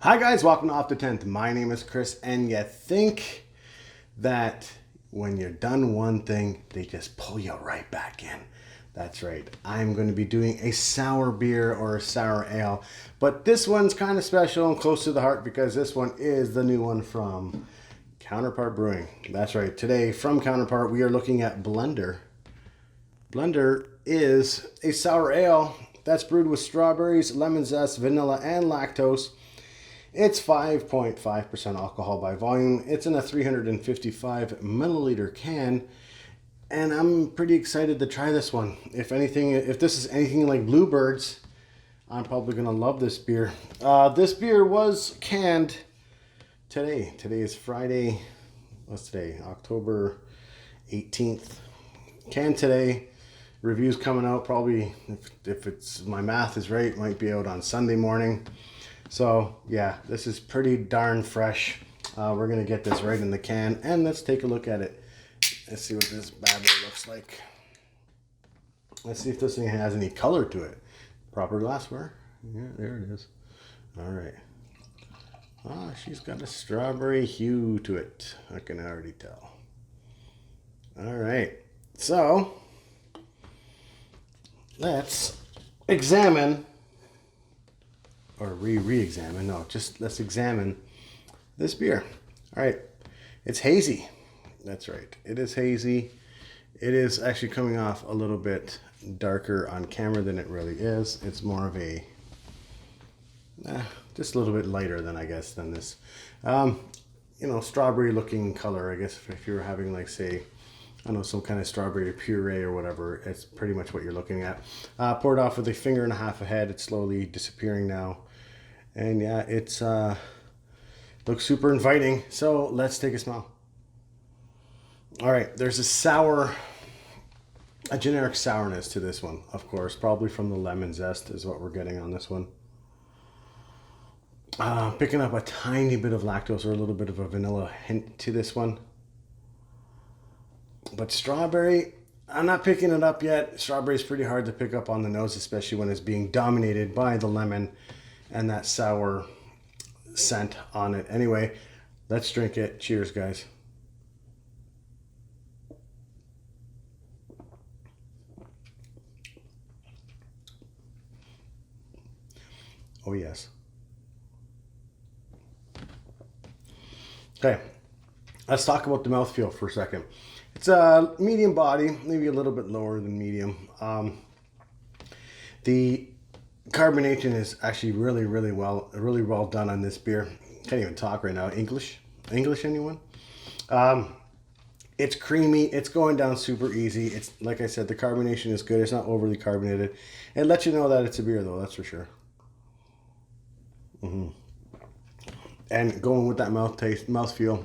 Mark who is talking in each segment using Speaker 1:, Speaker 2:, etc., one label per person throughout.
Speaker 1: Hi guys, welcome to Off the 10th. My name is Chris, and you think that when you're done one thing, they just pull you right back in. That's right. I'm going to be doing a sour beer or a sour ale, but this one's kind of special and close to the heart because this one is the new one from Counterpart Brewing. That's right. Today from Counterpart, we are looking at Blender. Blender is a sour ale that's brewed with strawberries, lemon zest, vanilla, and lactose. It's 5.5% alcohol by volume. It's in a 355 milliliter can, and I'm pretty excited to try this one. If this is anything like Bluebirds, I'm probably gonna love this beer. This beer was canned today. Today is Friday. What's today? October 18th. Canned today. Reviews coming out probably, if it's my math is right, might be out on Sunday morning. So yeah, this is pretty darn fresh. We're gonna get this right in the can and let's take a look at it. Let's see what this bad boy looks like. Let's see if this thing has any color to it. Proper glassware. Yeah, there it is. All right. Ah, she's got a strawberry hue to it. I can already tell. All right. So let's examine, or re-examine. No, just let's examine this beer. All right. It's hazy. That's right. It is hazy. It is actually coming off a little bit darker on camera than it really is. It's more of a, just a little bit lighter than this. Strawberry looking color, I guess, if you were having like, say, I don't know, some kind of strawberry puree or whatever, it's pretty much what you're looking at. Poured off with a finger and a half ahead. It's slowly disappearing now. And yeah, it's looks super inviting. So let's take a smell. All right, there's a generic sourness to this one, of course, probably from the lemon zest is what we're getting on this one. Picking up a tiny bit of lactose or a little bit of a vanilla hint to this one. But strawberry, I'm not picking it up yet. Strawberry is pretty hard to pick up on the nose, especially when it's being dominated by the lemon and that sour scent on it. Anyway, let's drink it. Cheers, guys. Oh, yes. Okay, let's talk about the mouthfeel for a second. It's a medium body, maybe a little bit lower than medium. The carbonation is actually really well done on this beer. Can't even talk right now. English anyone? It's creamy. It's going down super easy. It's like I said, the carbonation is good. It's not overly carbonated. It lets you know that it's a beer, though. That's for sure. And going with that mouthfeel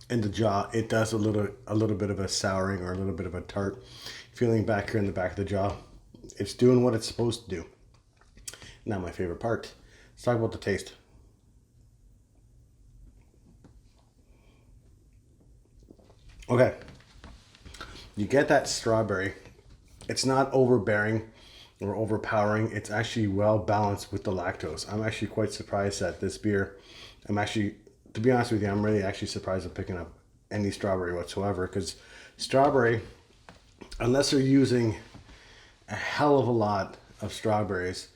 Speaker 1: in the jaw, it does a little bit of a souring or a little bit of a tart feeling back here in the back of the jaw. It's doing what it's supposed to do. Now my favorite part. Let's talk about the taste. Okay. You get that strawberry. It's not overbearing or overpowering. It's actually well balanced with the lactose. I'm actually quite surprised at this beer. To be honest with you, I'm really actually surprised at picking up any strawberry whatsoever, because strawberry, unless they're using a hell of a lot of strawberries,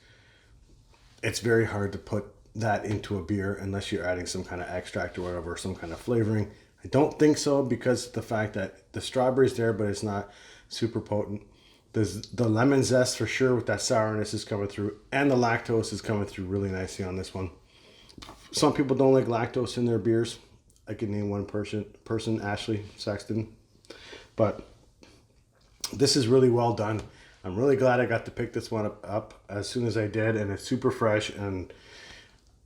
Speaker 1: it's very hard to put that into a beer unless you're adding some kind of extract or whatever, some kind of flavoring. I don't think so, because of the fact that the strawberry's there, but it's not super potent. There's the lemon zest for sure with that sourness is coming through, and the lactose is coming through really nicely on this one. Some people don't like lactose in their beers. I could name one person, Ashley Sexton. But this is really well done. I'm really glad I got to pick this one up as soon as I did, and it's super fresh, and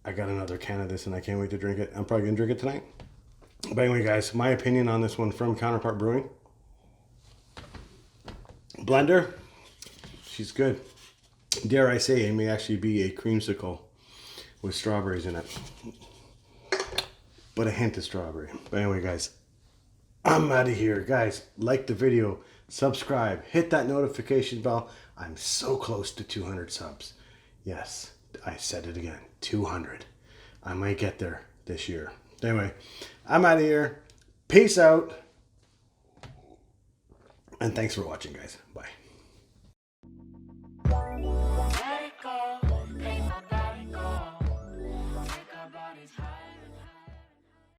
Speaker 1: I got another can of this and I can't wait to drink it. I'm probably gonna drink it tonight. But anyway, guys, my opinion on this one from Counterpart Brewing. Blender, she's good. Dare I say, it may actually be a creamsicle with strawberries in it, but a hint of strawberry. But anyway, guys, I'm out of here. Guys, like the video, subscribe, hit that notification bell. I'm so close to 200 subs. Yes, I said it again, 200. I might get there this year. Anyway, I'm out of here. Peace out. And thanks for watching, guys. Bye.